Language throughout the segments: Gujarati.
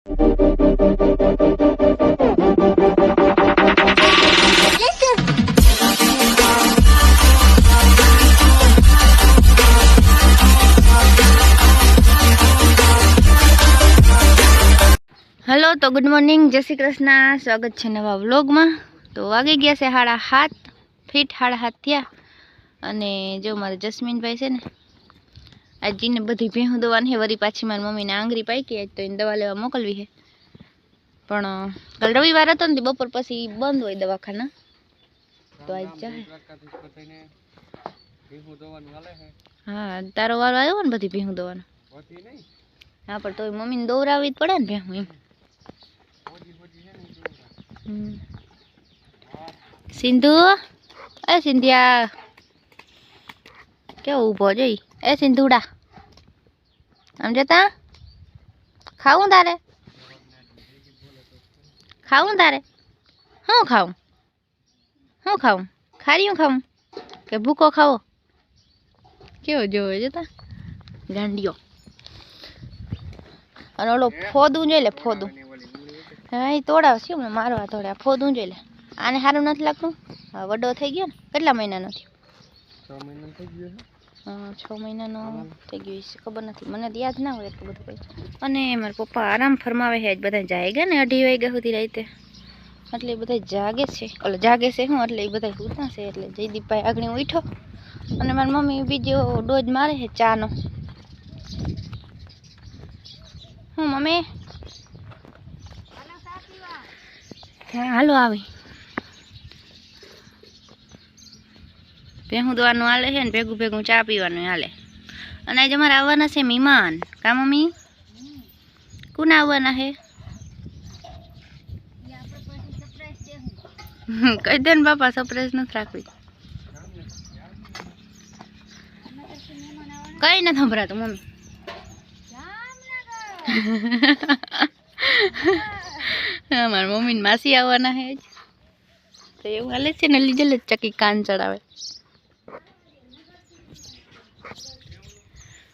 हेलो तो गुड मॉर्निंग, जय श्री कृष्ण। स्वागत है नवा व्लॉग में। तो वागी गया से 7:30 ફીટ 7:30 થયા અને જો મારે જસ્મીન ભાઈ છે ને આજીને બધી ભેહું દવાની છે, વરી પાછી મારી મમ્મીને આંગળી પાકી આજ તો એને દવા લેવા મોકલવી છે, પણ કાલ રવિવાર હતો ને બપોર પછી બંધ હોય દવાખાના, તો આજ જાય. હા તારો વારો આવ્યો ને બધી ભેહું દવાનો. હા પણ તોય મમ્મીને દોરાવી જ પડે ને ભેહું એમ. સિંધુ, એ સિંધિયા કેવો ઊભો જોઈ. એ સિંધુડા આમ જતા ખાવું તારે? ખાવું તારે? શું ખાવું? શું ખાવું? ખારીયું ખાવું કે ભૂકો ખાવો? કેવો જોવે જતા ગાંડિયો. અને ઓલો ફોદું જોઈ લે, ફોદું. હા એ તોડાવશે હમણાં મારવા તોડે. ફોદું જોઈ લે. આને સારું નથી લાગતું? હા વડો થઈ ગયો ને. કેટલા મહિનાનો થયો? 6 મહિનાનો થઈ ગયો છે. હા 6 મહિનાનો થઈ ગયો છે, ખબર નથી મને, યાદ ના હોય એટલું બધું કંઈ. અને મારા પપ્પા આરામ ફરમાવે છે. આજ બધા જાગે ને 2:30 વાગ્યા સુધી રાતે, એટલે એ બધા જાગે છે. ઓલે જાગે છે શું, એટલે એ બધા સૂતા છે. એટલે જયદીપભાઈ આગળ ઉઠો અને મારી મમ્મી બીજો ડોઝ મારે છે ચાનો. હું મમ્મી હા હાલો આવી. ભેહું દવાનું હાલે છે ને ભેગું ભેગું ચા પીવાનું હાલે. અને આજે અમારે આવવાના છે મહેમાન. કા મમ્મી? કોને આવવાના છે? કહી દે ને બાપા, સરપ્રાઈઝ નથી રાખવી. કઈ નથી સંભળાતું મમ્મી. મારા મમ્મી ને માસી આવવાના છે તો એવું હાલે છે ને. લીજે જ ચકી કાન ચડાવે.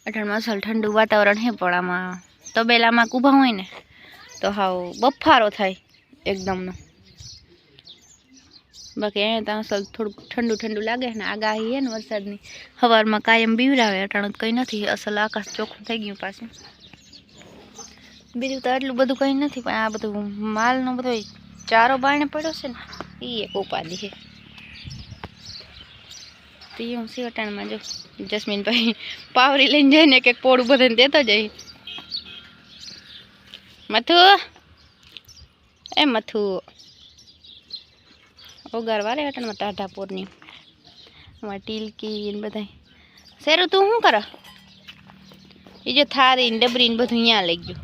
અઠાણમાં અસલ ઠંડુ વાતાવરણ છે, પણ આમાં તબેલામાં ઊભા હોય ને તો હાવ બફારો થાય એકદમનો. બાકી અહીંયા ત્યાં અસલ થોડુંક ઠંડુ ઠંડુ લાગે ને. આગાહી છે ને વરસાદની, સવારમાં કાયમ બીવરાવે. અટાણું કંઈ નથી, અસલ આકાશ ચોખ્ખું થઈ ગયું પાછું. બીજું તો એટલું બધું કંઈ નથી, પણ આ બધું માલનો બધો ચારો બારણે પડ્યો છે ને એ એક ઉપાધિ છે. તો હું સિવટાણમાં જો જસ્મીનભાઈ પાવરી લઈને જઈને એક પોળું બધાને દેતો જાય. મથુ, એ મથુ ઓગારવા રે હટાણમાં ટાઢાપોરની અમારે ટીલકી ને બધા. શેરું તું શું કરે? એ જો થારી ને ડબરી ને બધું અહીંયા લઈ ગયું.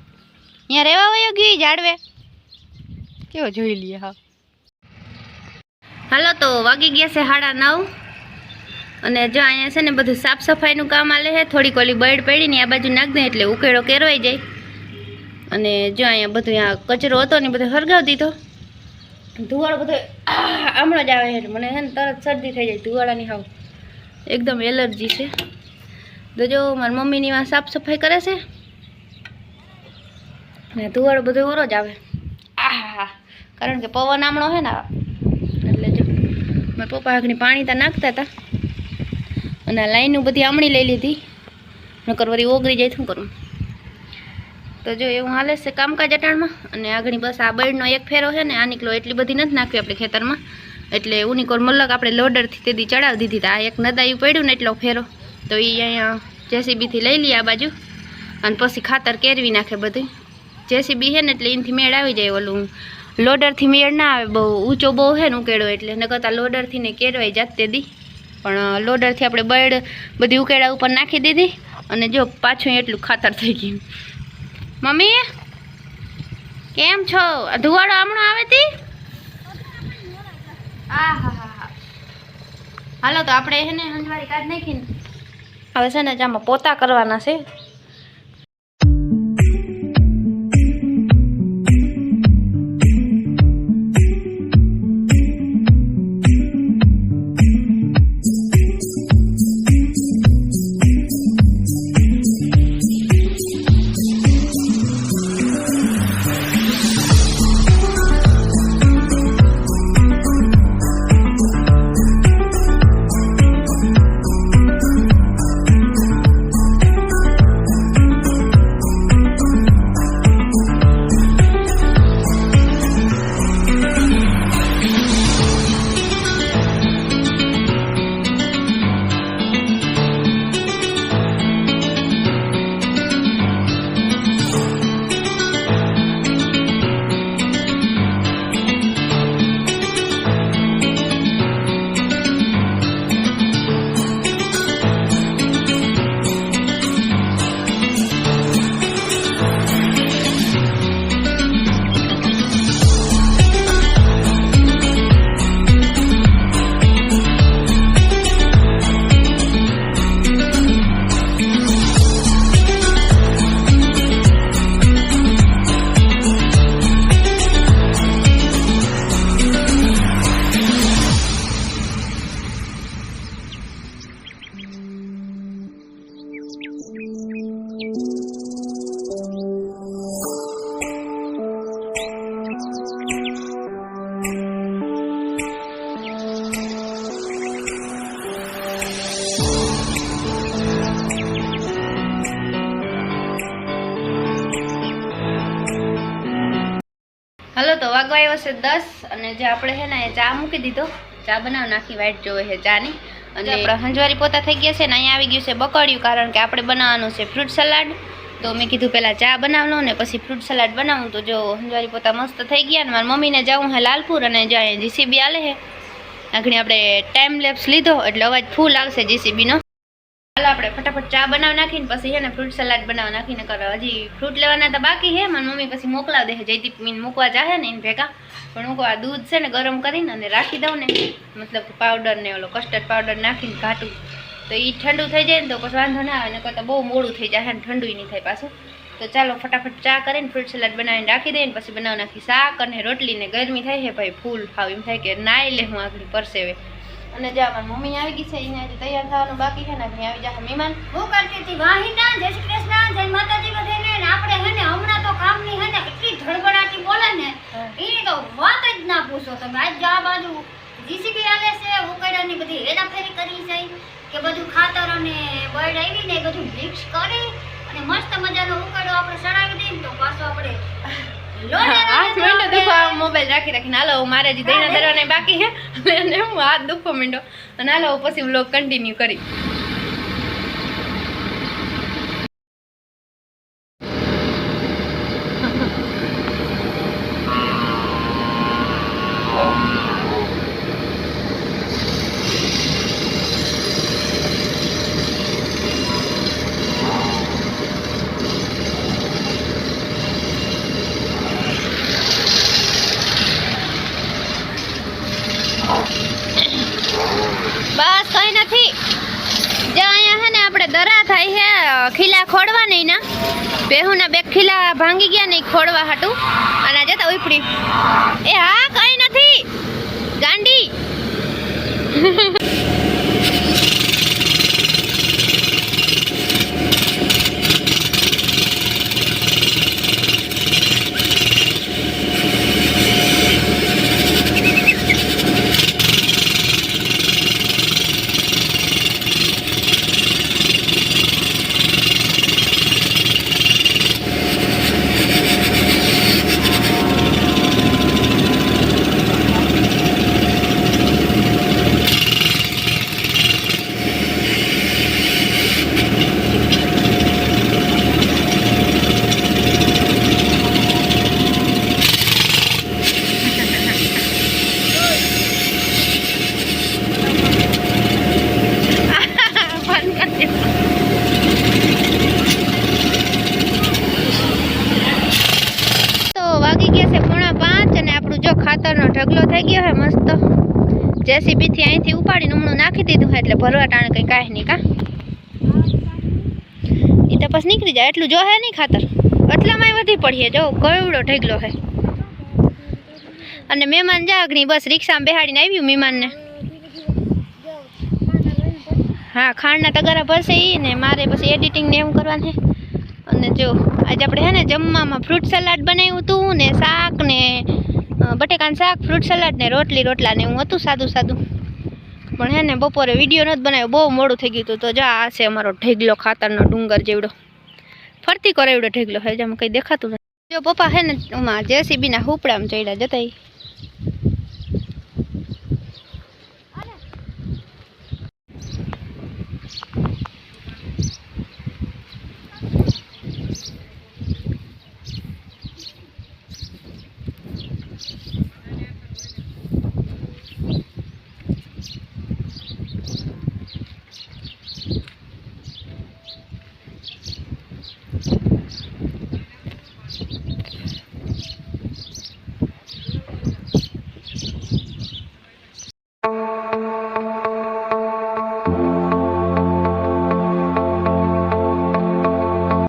અહીંયા રહેવા વયો ગઈ જાડવે. કેવો જોઈ લઈએ. હા હાલો તો વાગી ગયા છે 9:30 અને જો અહીંયા છે ને બધું સાફ સફાઈનું કામ આલે છે. થોડીક ઓલી બળ પડી ને આ બાજુ નાખ દે એટલે ઉકેળો કેરવાઈ જાય. અને જો અહીંયા બધું આ કચરો હતો ને બધો હરગાવી દીધો. ધુવાળો બધો હમણાં જ આવે છે. મને છે ને તરત શરદી થઈ જાય ધુવાળાની. હાવ એકદમ એલર્જી છે. તો જો મારી મમ્મીની વાં સાફ સફાઈ કરે છે ને ધુવાળો બધો ઓરો જ આવે. આહા કારણ કે પવન આમણો છે ને એટલે જો મારા પપ્પા આગળ પાણી ત્યાં નાખતા હતા અને આ લાઈનું બધી આમણી લઈ લીધી, નકર વળી ઓગળી જાય શું કરું. તો જો એવું હાલે છે કામકાજ અટાણમાં. અને આગળ બસ આ બળનો એક ફેરો છે ને, આ નીકળો એટલી બધી નથી નાખવી આપણે ખેતરમાં, એટલે ઉનિકોર મલક આપણે લોડરથી તેથી ચડાવી દીધી. આ એક નદાયું પડ્યું ને એટલો ફેરો, તો એ અહીંયા જેસીબીથી લઈ લઈએ આ બાજુ અને પછી ખાતર કેરવી નાખે બધું. જેસીબી છે ને એટલે એનાથી મેળ આવી જાય. ઓલું લોડરથી મેળ ના આવે, બહુ ઊંચો બહુ છે ને ઉકેળો, એટલે ન કરતાં લોડરથી ને કેરવાઈ જાત તે દી. પણ લોડરથી આપણે બળ બધી ઉકેળા ઉપર નાખી દીધી અને જો પાછું એટલું ખાતર થઈ ગયું. મમ્મી કેમ છો? ધુવાડો હમણાં આવે તી? હા હા હા હા હાલો તો આપણે એને હંજવારી કાઢ નાખીને હવે છે ને આમાં પોતા કરવાના છે. હાલો તો વાગવા આવ્યો છે 10 અને જે આપણે છે ને એ ચા મૂકી દીધો, ચા બનાવ નાખી વાઈટ જોવે છે ચાની. અને આપણા હંજવારી પોતા થઈ ગયા છે ને અહીંયા આવી ગયું છે બકડિયું, કારણ કે આપણે બનાવવાનું છે ફ્રૂટ સલાડ. તો મેં કીધું પહેલાં ચા બનાવ લો ને પછી ફ્રૂટ સલાડ બનાવું. તો જો હંજવારી પોતા મસ્ત થઈ ગયા ને મારી મમ્મીને જાવું હે લાલપુર અને જ્યાં જીસીબી આલે છે આગળ આપણે ટાઈમ લેપ્સ લીધો એટલે અવાજ ફૂલ આવશે જીસીબીનો. ચાલો આપણે ફટાફટ ચા બનાવી નાખીને પછી છે ને ફ્રૂટ સલાડ બનાવી નાખીને કરો. હજી ફ્રૂટ લેવાના તો બાકી છે, મારી મમ્મી પછી મોકલાવ દે જયદીપ મીન મૂકવા જાહે ને એને ભેગા. પણ હું આ દૂધ છે ને ગરમ કરીને અને રાખી દઉં ને, મતલબ કે પાવડર ને ઓલો કસ્ટર્ડ પાવડર નાખીને ઘાટું તો એ ઠંડુ થઈ જાય ને તો પછી વાંધો ના આવે, ને કરતાં બહુ મોડું થઈ જાય ને ઠંડુ નહીં થાય પાછું. તો ચાલો ફટાફટ ચા કરીને ફ્રૂટ સલાડ બનાવીને રાખી દઈએ ને પછી બનાવી નાખી શાક અને રોટલી. ને ગરમી થાય છે ભાઈ ફૂલ ખાવ એમ થાય કે નાઈ લે હું આગળ પરસેવે. અને જે અમારી મમ્મી આવી ગઈ છે એને આજે તૈયાર થવાનું બાકી છે ને અહીં આવી જાય મહેમાન. હું કરતી હતી વાહિના જય શ્રી કૃષ્ણ જય માતાજી બધાને. ને આપણે હે ને હમણાં તો કામની હે ને એટલી ધડબડાટી બોલે ને એની તો વાત જ ના પૂછો તમે. આજ આ બાજુ જીસીબી આલે છે, ઉકળાની બધી હેરાફેરી કરી છે કે બધું ખાતર અને બર્ડ આવી ને બધું મિક્સ કરી અને મસ્ત મજાનો ઉકળો આપણે ચડાવી દઈએ તો પાછો આપણે મોબાઈલ રાખી રાખીને હાલો મારે હજી દહીંના દરવાને બાકી છે અને હું હાથ દુખો માંડો અને હાલો પછી વ્લોગ કન્ટિન્યુ કરી. બસ કઈ નથી, જે અહીંયા છે ને આપણે દરા થાય છે ખીલા ખોડવા નહીં ના બેહુના બે ખીલા ભાંગી ગયા નહીં ખોડવા હાટું અને જતા ઉપડી. એ હા કઈ નથી ગાંડી. ખાતરનો ઢગલો થઈ ગયો હે મસ્ત. જેસીબી થી અહીંથી ઉપાડીને હમણાં નાખી દીધું એટલે ભરવા ટાણે કઈ કાંઈ નહીં કા એ તો પછી નીકળી જાય એટલું જો હે નહીં ખાતર એટલામાં વધી પડીએ. જો કવડો ઢગલો હે અને મહેમાન જાગણી બસ રિક્ષામાં બેહાડીને આવ્યું મહેમાનને. હા ખાંડના તગારા ભરશે એ ને મારે પછી એડિટિંગ ને એવું કરવાનું છે. અને જો આજે આપણે હે ને જમવામાં ફ્રૂટ સલાડ બનાવ્યું હતું ને શાક ને બટેકાનું શાક ફ્રૂટ સલાડ ને રોટલા ને એવું હતું સાદું સાદું. પણ હે ને બપોરે વિડીયો નથી બનાવ્યો, બહુ મોડું થઈ ગયું હતું. તો જો આ છે અમારો ઢેગલો ખાતરનો ડુંગર જેવડો ફરતી કરે એવડો ઢેગલો હે, જેમ કંઈ દેખાતું નથી. જો પપ્પા હે ને એમાં જેસીબીના હુપડામાં ચડ્યા જતા